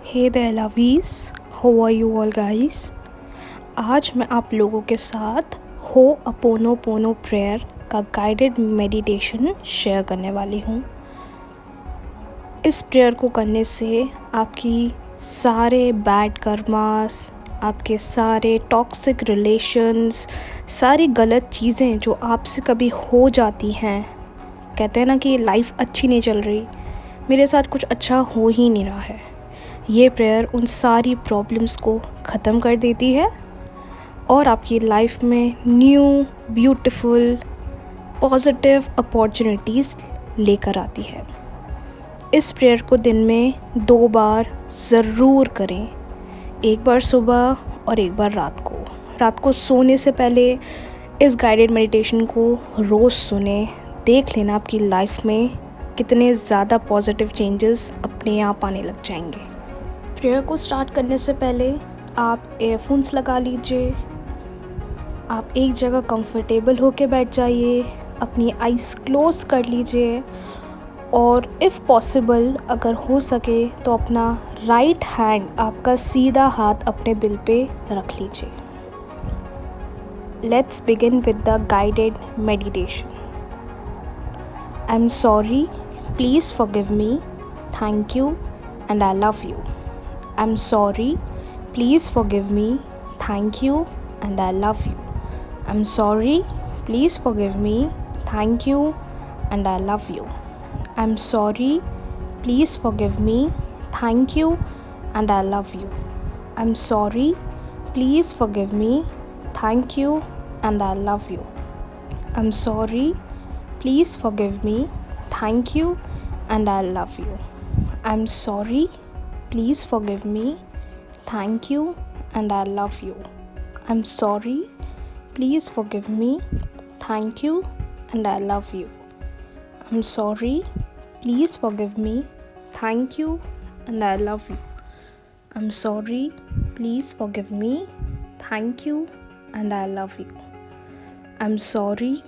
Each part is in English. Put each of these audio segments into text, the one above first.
Hey there lovies, how are you all guys. आज मैं आप लोगों के साथ हो अपोनोपोनो प्रेयर का गाइडेड मेडिटेशन शेयर करने वाली हूँ। इस प्रेयर को करने से आपकी सारे बैड कर्मास, आपके सारे टॉक्सिक रिलेशंस, सारी गलत चीज़ें जो आपसे कभी हो जाती हैं, कहते हैं ना कि लाइफ अच्छी नहीं चल रही, मेरे साथ कुछ अच्छा हो ही नहीं रहा है, ये प्रेयर उन सारी प्रॉब्लम्स को ख़त्म कर देती है और आपकी लाइफ में न्यू ब्यूटीफुल पॉजिटिव अपॉर्चुनिटीज़ लेकर आती है। इस प्रेयर को दिन में 2 बार ज़रूर करें, एक बार सुबह और एक बार रात को सोने से पहले इस गाइडेड मेडिटेशन को रोज़ सुने। देख लेना आपकी लाइफ में कितने ज़्यादा पॉजिटिव चेंजेस अपने आप आने लग जाएंगे। प्रेयर को स्टार्ट करने से पहले आप एयरफोन्स लगा लीजिए, आप एक जगह कंफर्टेबल होके बैठ जाइए, अपनी आइज़ क्लोज कर लीजिए और इफ़ पॉसिबल अगर हो सके तो अपना राइट हैंड, आपका सीधा हाथ अपने दिल पे रख लीजिए। Let's begin with the guided meditation. I am sorry, please forgive me, thank you and I love you. I'm sorry, please forgive me, thank you and I love you. I'm sorry, please forgive me, thank you and I love you. I'm sorry, please forgive me, thank you and I love you. I'm sorry, please forgive me, thank you and I love you. I'm sorry, please forgive me, thank you and I love you. I'm sorry, please forgive me, thank you and I love you. I'm sorry, please forgive me, thank you and I love you. I'm sorry, please forgive me, thank you and I love you. I'm sorry, please forgive me, thank you and I love you. I'm sorry,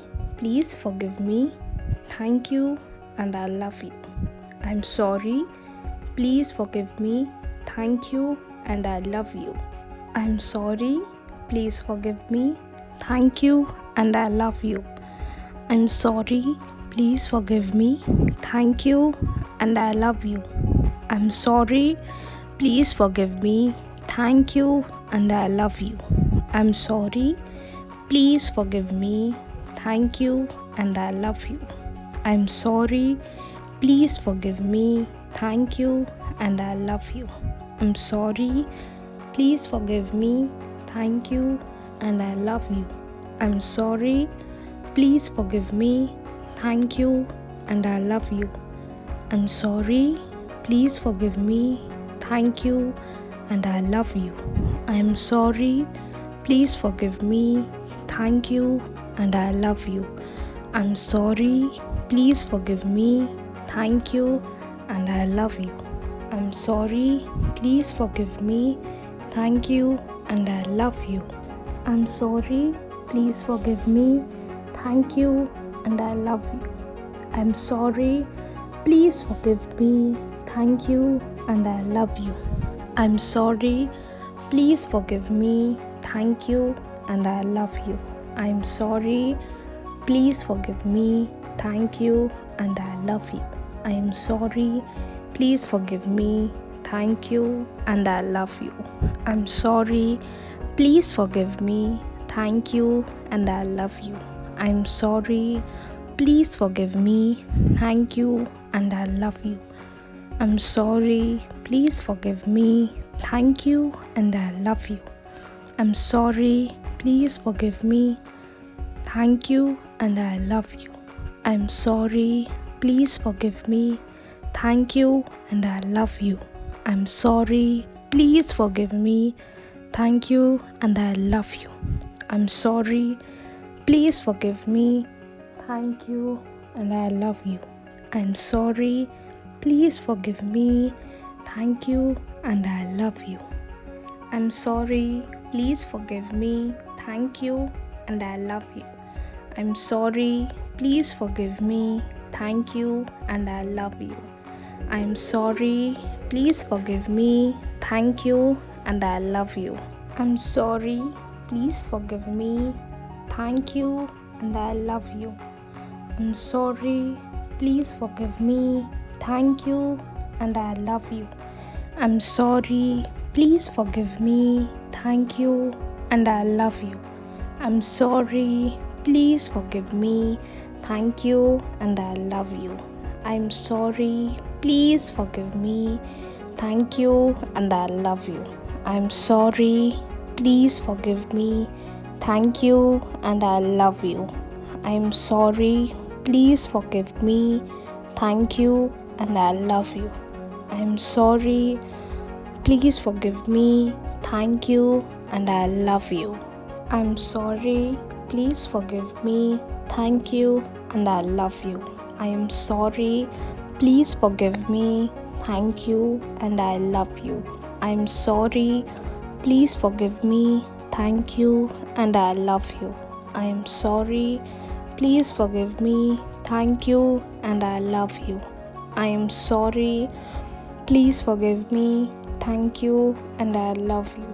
please forgive me, thank you and I love you. I'm sorry, please forgive me, thank you and I love you. I'm sorry, please forgive me, thank you and I love you. I'm sorry, please forgive me, thank you and I love you. I'm sorry, please forgive me, thank you and I love you. I'm sorry, please forgive me, thank you and I love you. I'm sorry, please forgive me, thank you and I love you. I'm sorry, please forgive me, thank you and I love you. I'm sorry, please forgive me, thank you and I love you. I'm sorry, please forgive me, thank you and I love you. I'm sorry, please forgive me, thank you and I love you. I'm sorry, please forgive me, thank you and I love you. I'm sorry, please forgive me, thank you and I love you. I'm sorry, please forgive me, thank you and I love you. I'm sorry, please forgive me, thank you and I love you. I'm sorry, please forgive me, thank you and I love you. I'm sorry, please forgive me, thank you and I love you. I'm sorry, please forgive me, thank you and I love you. I'm sorry, please forgive me, thank you and I love you. I'm sorry, please forgive me, thank you and I love you. I'm sorry, please forgive me, thank you and I love you. I'm sorry, please forgive me, thank you and I love you. I'm sorry, please forgive me, thank you and I love you. I'm sorry, please forgive me, thank you and I love you. I'm sorry, please forgive me, thank you and I love you. I'm sorry, please forgive me, thank you and I love you. I'm sorry, please forgive me, thank you and I love you. I'm sorry, please forgive me, thank you and I love you. I'm sorry, please forgive me. Thank you, and I love you. I'm sorry, please forgive me. Thank you, and I love you. I'm sorry, please forgive me. Thank you, and I love you. I'm sorry, please forgive me. Thank you, and I love you. I'm sorry, please forgive me. Thank you, and I love you. I'm sorry, please forgive me. Thank you, and I love you. I'm sorry, please forgive me. Thank you, and I love you. I'm sorry, please forgive me. Thank you, and I love you. I'm sorry, please forgive me. Thank you, and I love you. I'm sorry, please forgive me. Thank you, and I love you. I am sorry, please forgive me. Thank you, and I love you. I am sorry, please forgive me. Thank you, and I love you. I am sorry, please forgive me. Thank you, and I love you. I am sorry, please forgive me. Thank you, and I love you.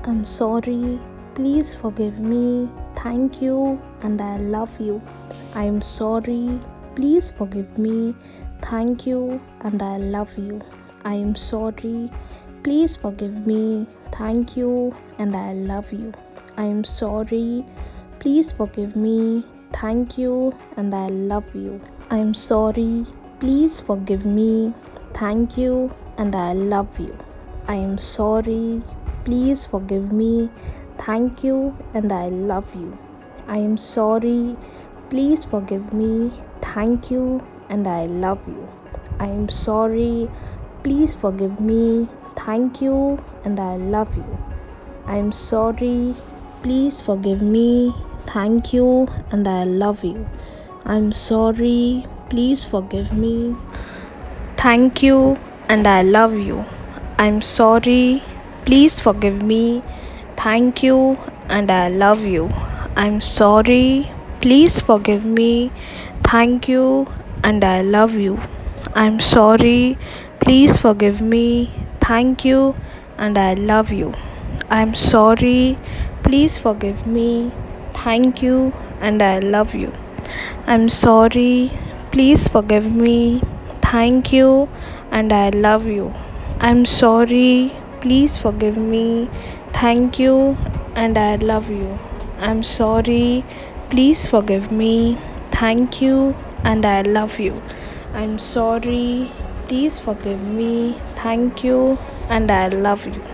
I'm sorry, please forgive me. Thank you, and I love you. I am sorry, please forgive me. Thank you, and I love you. I am sorry, please forgive me. Thank you, and I love you. I am sorry, please forgive me. Thank you, and I love you. I am sorry, please forgive me. Thank you, and I love you. I am sorry, please forgive me. Thank you, and I love you. I am sorry, please forgive me. Thank you, and I love you. I am sorry, please forgive me. Thank you, and I love you. I am sorry, please forgive me. Thank you, and I love you. I'm sorry, please forgive me. Thank you, and I love you. I'm sorry, please forgive me. Thank you, and I love you. I'm sorry, please forgive me. Thank you, and I love you. I'm sorry, please forgive me. Thank you, and I love you. I'm sorry, please forgive me. Thank you, and I love you. I'm sorry, please forgive me. Thank you, and I love you. I'm sorry, please forgive me. Thank you, and I love you. I'm sorry, please forgive me. Thank you, and I love you. I'm sorry, please forgive me. Thank you, and I love you.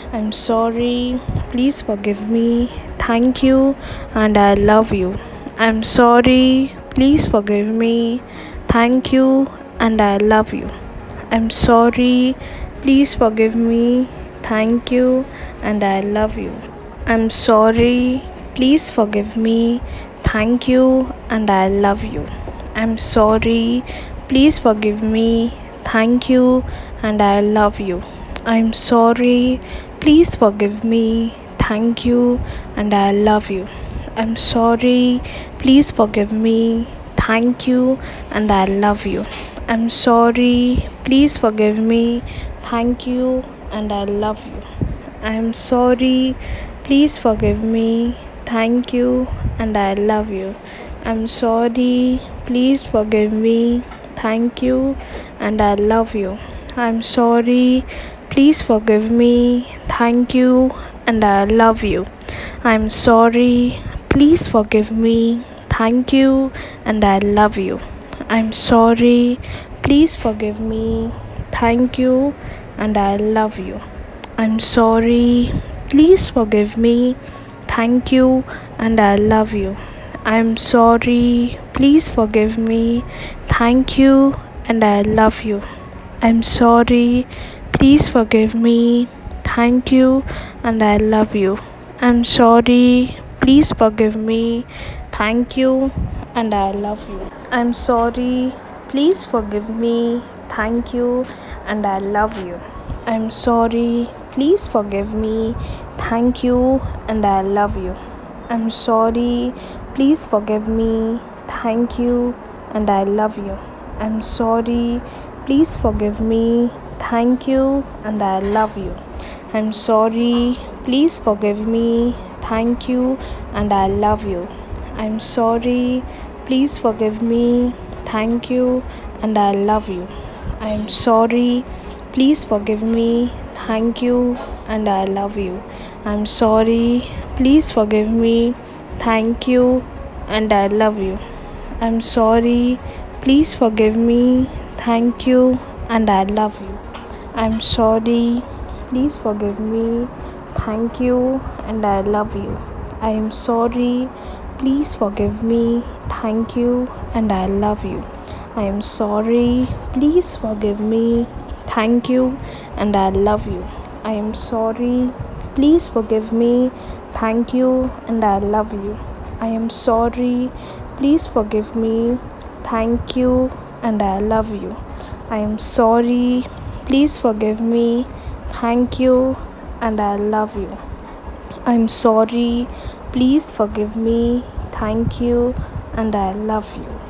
I'm sorry, please forgive me. Thank you, and I love you. I'm sorry, please forgive me. Thank you, and I love you. I'm sorry, please forgive me. Thank you, and I love you. I'm sorry, please forgive me. Thank you, and I love you. I'm sorry, please forgive me. Thank you, and I love you. I'm sorry, please forgive me. Thank you, and I love you. I'm sorry, please forgive me. Thank you, and I love you. I'm sorry, please forgive me. Thank you, and I love you. I'm sorry, please forgive me. Thank you, and I love you. I'm sorry, please forgive me. Thank you, and I love you. I'm sorry, please forgive me. Thank you, and I love you. I'm sorry, please forgive me. Thank you, and I love you. I'm sorry, please forgive me. Thank you, and I love you. I'm sorry, please forgive me. Thank you, and I love you. I'm sorry, please forgive me. Thank you, and I love you. I'm sorry, please forgive me. Thank you, and I love you. I'm sorry, please forgive me. Thank you, and I love you. I'm sorry, please forgive me. Thank you, and I love you. I'm sorry, please forgive me. Thank you, and I love you. I'm sorry, please forgive me. Thank you, and I love you. I'm sorry, please forgive me. thank you, and I love you. I'm sorry, please forgive me, thank you, and I love you. I'm sorry, please forgive me, thank you, and I love you. I'm sorry, please forgive me, thank you, and I love you. I'm sorry, please forgive me, thank you, and I love you. I'm sorry, please forgive me, thank you, and I love you. I'm sorry, please forgive me, thank you, and I love you. I am sorry, please forgive me, thank you, and I love you. I am sorry, please forgive me, thank you, and I love you. I am sorry, please forgive me, thank you, and I love you. I am sorry, please forgive me, thank you, and I love you. I am sorry, please forgive me, thank you, and I love you. I'm sorry, please forgive me, thank you, and I love you.